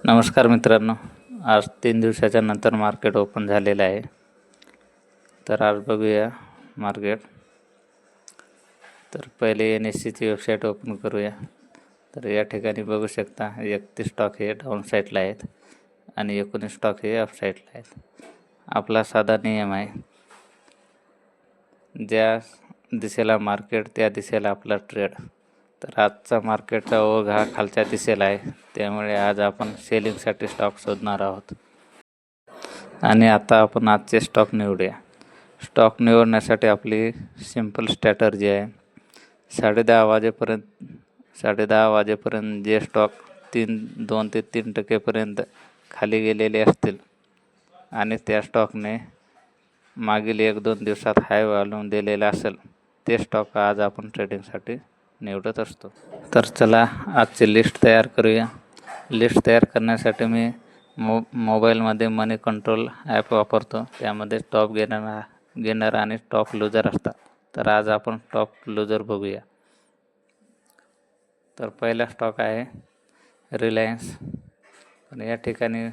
नमस्कार मित्रांनो, आज 3 दिवसाच्या नंतर मार्केट ओपन झालेलं आहे. तर आज बघूया मार्केट. तर पहिले NSEची वेबसाईट ओपन करूया. तर या ठिकाणी बघू शकता 31 स्टॉक हे डाऊन साईडला आहेत आणि 19 स्टॉक हे अप साईडला आहेत. आपला साधा नियम आहे, ज्या दिशेला मार्केट त्या दिशेला आपला ट्रेड. तर आजचा मार्केटचा ओघ हा खालच्या दिशेला आहे, त्यामुळे आज आपण सेलिंगसाठी स्टॉक शोधणार आहोत. आणि आता आपण आजचे स्टॉक निवडूया. स्टॉक निवडण्यासाठी आपली सिंपल स्ट्रॅटर्जी आहे. 10:30 वाजेपर्यंत जे स्टॉक 2 ते 3% खाली गेलेले असतील आणि त्या स्टॉकने मागील 1-2 दिवसात हाय व्हॉल्यूम दिलेला असेल, ते स्टॉक आज आपण ट्रेडिंगसाठी निवडत असतो. तर चला आजची लिस्ट तयार करूया. लिस्ट तयार करण्यासाठी मी मोबाईलमध्ये मनी कंट्रोल ॲप वापरतो. त्यामध्ये टॉप गेनर आणि टॉप लूजर असतात. तर आज आपण टॉप लूजर बघूया. तर पहिला स्टॉक आहे रिलायन्स. पण या ठिकाणी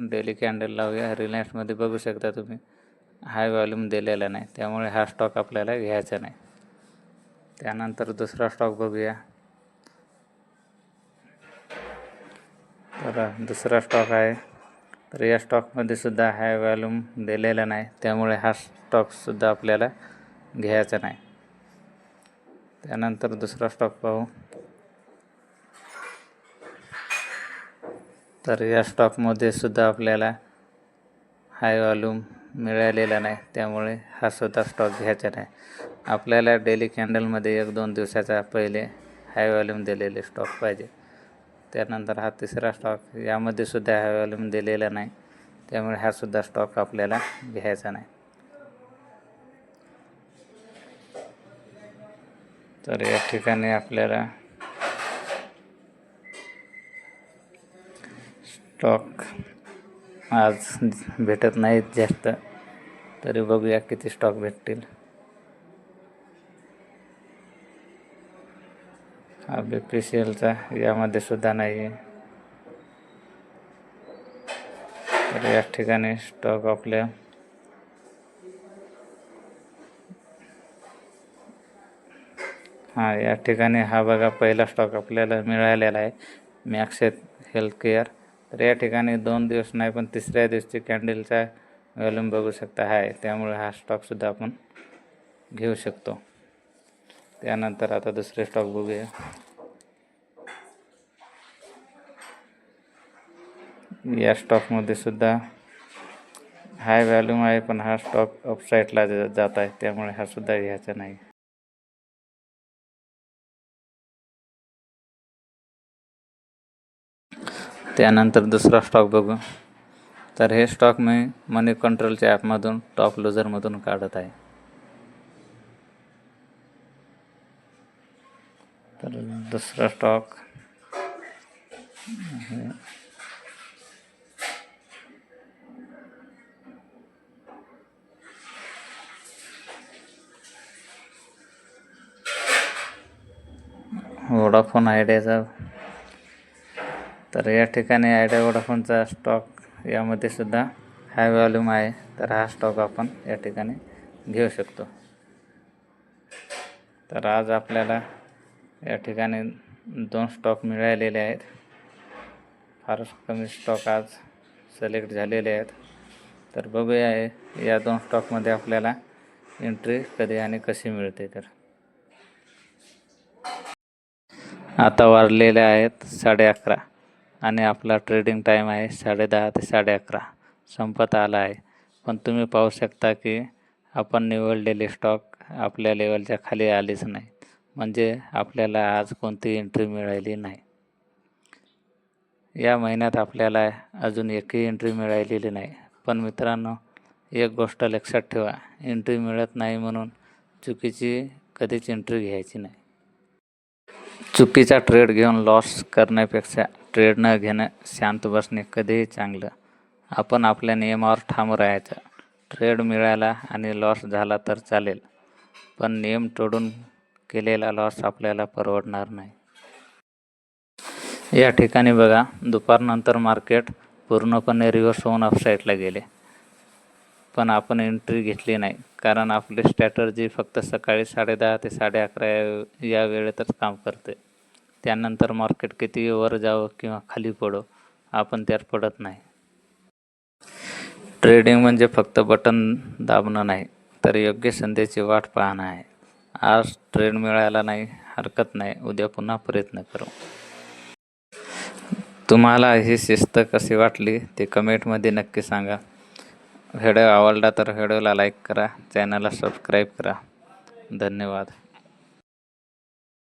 डेली कॅन्डल लावूया. रिलायन्समध्ये बघू शकता तुम्ही हाय व्हॉल्यूम दिलेला नाही, त्यामुळे हा स्टॉक आपल्याला घ्यायचा नाही. त्यानंतर दुसरा स्टॉक बघूया. तर दुसरा स्टॉक आहे. तर या स्टॉकमध्ये सुद्धा हाय व्हॉल्यूम दिलेला नाही, त्यामुळे हा स्टॉकसुद्धा आपल्याला घ्यायचा नाही. त्यानंतर दुसरा स्टॉक पाहू. तर या स्टॉकमध्ये सुद्धा आपल्याला हाय व्हॉल्यूम मिळालेला नाही, त्यामुळे हा सुद्धा स्टॉक घ्यायचा नाही. आपल्याला डेली कॅन्डलमध्ये 1-2 दिवसाचा पहिले हाय व्हॉल्यूम दिलेले स्टॉक पाहिजे. त्यानंतर हा तिसरा स्टॉक, यामध्ये सुद्धा हाय व्हॉल्यूम दिलेला नाही, त्यामुळे हा सुद्धा स्टॉक आपल्याला घ्यायचा नाही. तर या ठिकाणी आपल्याला स्टॉक आज भेटत नाहीत जास्त, तरी बघूया किती स्टॉक भेटतील. हा BPCLचा, यामध्ये सुद्धा नाही आहे. तर या ठिकाणी स्टॉक आपल्या या ठिकाणी हा बघा पहिला स्टॉक आपल्याला मिळालेला आहे, मॅक्स हेल्थकेअर. तर या ठिकाणी 2 दिवस नाही पण तिसऱ्या दिवशी कॅन्डलचा व्हॉल्यूम बघू शकता आहे, त्यामुळे हा स्टॉकसुद्धा आपण घेऊ शकतो. त्यानंतर आता दुसरे स्टॉक बघूया. या स्टॉकमध्ये सुद्धा हाय व्हॅल्यूम आहे, पण हा स्टॉक अपसाईडला जात आहे, त्यामुळे हा सुद्धा घ्यायचा नाही. त्यानंतर दुसरा स्टॉक बघू. तर हे स्टॉक मी मनी कंट्रोलच्या ॲपमधून टॉप लूजरमधून काढत आहे. तर दुसरा स्टॉक वोडाफोन आयडियाचा. तर या ठिकाणी आयडिया वोडाफोनचा स्टॉक, यामध्ये सुद्धा हाय व्हॉल्यूम आहे, तर हा स्टॉक आपण या ठिकाणी घेऊ शकतो. तर आज आपल्याला या ठिकाणी 2 स्टॉक मिळालेले आहेत. फारच कमी स्टॉक आज सिलेक्ट झालेले आहेत. तर बघूया या 2 स्टॉकमध्ये आपल्याला एंट्री कधी आणि कशी मिळते. तर आता वाजलेले आहेत 11:30 आणि आपला ट्रेडिंग टाईम आहे 10:30 ते 11:30 संपत आला आहे. पण तुम्ही पाहू शकता की आपण निवडलेले स्टॉक आपल्या लेवलच्या खाली आलेच नाही, म्हणजे आपल्याला आज कोणती एंट्री मिळाली नाही. या महिन्यात आपल्याला अजून एकही एंट्री मिळालेली नाही. पण मित्रांनो, एक गोष्ट लक्षात ठेवा, एंट्री मिळत नाही म्हणून चुकीची कधीच एंट्री घ्यायची नाही. चुकीचा ट्रेड घेऊन लॉस करण्यापेक्षा ट्रेड न घेणं, शांत बसणे कधीही चांगलं. आपण आपल्या नियमावर ठाम राहायचं. ट्रेड मिळाला आणि लॉस झाला तर चालेल, पण नियम तोडून केलेला लॉस आपल्याला परवडणार नाही. या ठिकाणी बघा दुपारनंतर मार्केट पूर्णपणे रिव्हर्स होऊन अपसाईडला गेले, पण आपण एंट्री घेतली नाही कारण आपली स्ट्रॅटर्जी फक्त सकाळी 10:30 ते 11:30 या वेळेतच काम करते. त्यानंतर मार्केट किती वर जावं किंवा खाली पडो, आपण त्यात पडत नाही. ट्रेडिंग म्हणजे फक्त बटन दाबणं नाही, तर योग्य संधीची वाट पाहणं आहे. आज ट्रेड मिळाला नाही हरकत नाही, उद्या पुन्हा प्रयत्न करू. तुम्हाला ही शिस्त कशी वाटली ते कमेंटमध्ये नक्की सांगा. व्हिडिओ आवडला तर व्हिडिओला लाईक करा, चॅनलला सबस्क्राईब करा. धन्यवाद.